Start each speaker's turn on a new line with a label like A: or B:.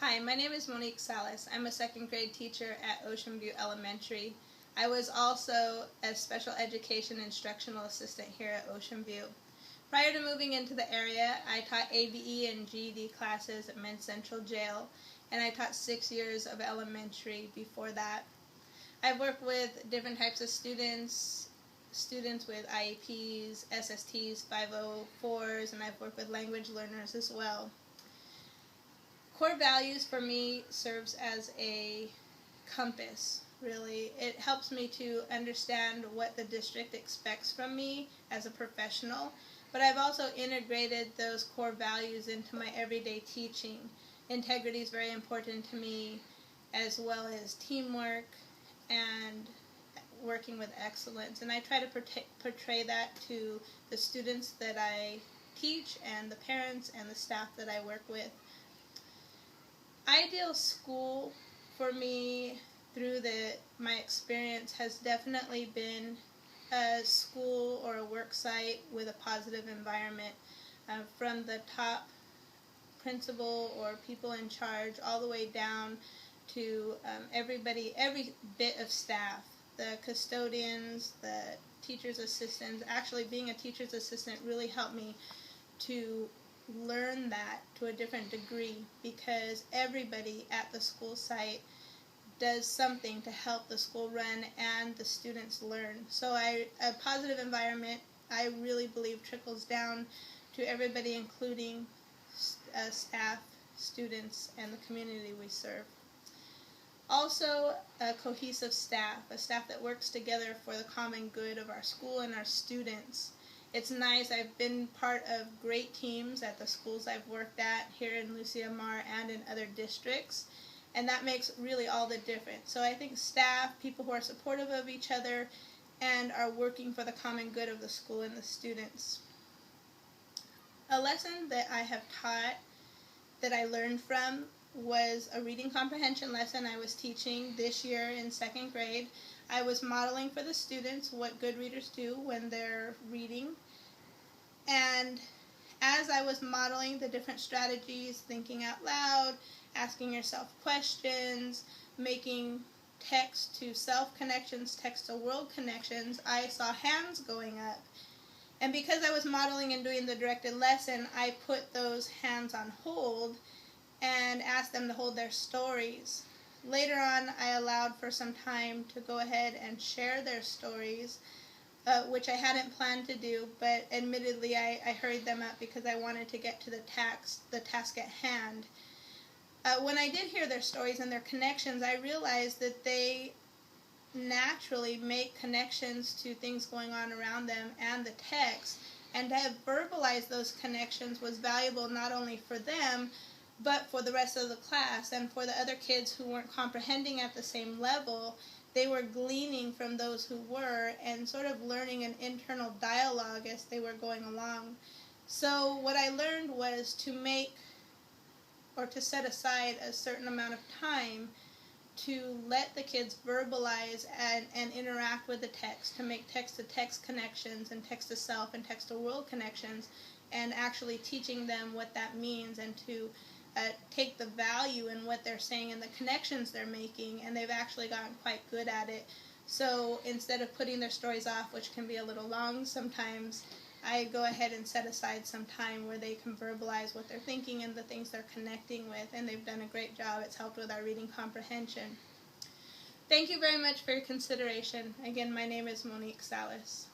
A: Hi, my name is Monique Salas. I'm a second grade teacher at Ocean View Elementary. I was also a special education instructional assistant here at Ocean View. Prior to moving into the area, I taught ABE and GED classes at Men's Central Jail, and I taught 6 years of elementary before that. I've worked with different types of students with IEPs, SSTs, 504s, and I've worked with language learners as well. Core values for me serves as a compass, really. It helps me to understand what the district expects from me as a professional, but I've also integrated those core values into my everyday teaching. Integrity is very important to me, as well as teamwork and working with excellence, and I try to portray that to the students that I teach and the parents and the staff that I work with. Ideal school for me through my experience has definitely been a school or a work site with a positive environment, from the top principal or people in charge all the way down to every bit of staff, the custodians, the teacher's assistants. Actually, being a teacher's assistant really helped me to learn that to a different degree, because everybody at the school site does something to help the school run and the students learn. So a positive environment, I really believe, trickles down to everybody, including staff, students, and the community we serve. Also, a cohesive staff, a staff that works together for the common good of our school and our students. It's nice. I've been part of great teams at the schools I've worked at here in Lucia Mar and in other districts, and that makes really all the difference. So I think staff, people who are supportive of each other and are working for the common good of the school and the students. A lesson that I have taught that I learned from was a reading comprehension lesson I was teaching this year in second grade. I was modeling for the students what good readers do when they're reading, and as I was modeling the different strategies, thinking out loud, asking yourself questions, making text to self connections, text to world connections, I saw hands going up. And because I was modeling and doing the directed lesson, I put those hands on hold and asked them to hold their stories. Later on, I allowed for some time to go ahead and share their stories, which I hadn't planned to do, but admittedly I hurried them up because I wanted to get to the task at hand. When I did hear their stories and their connections, I realized that they naturally make connections to things going on around them and the text, and to have verbalized those connections was valuable not only for them, but for the rest of the class and for the other kids who weren't comprehending at the same level. They were gleaning from those who were and sort of learning an internal dialogue as they were going along. So what I learned was to set aside a certain amount of time to let the kids verbalize and interact with the text, to make text-to-text connections and text-to-self and text-to-world connections, and actually teaching them what that means, and to take the value in what they're saying and the connections they're making, and they've actually gotten quite good at it. So instead of putting their stories off, which can be a little long sometimes, I go ahead and set aside some time where they can verbalize what they're thinking and the things they're connecting with, and they've done a great job. It's helped with our reading comprehension. Thank you very much for your consideration. Again, my name is Monique Salas.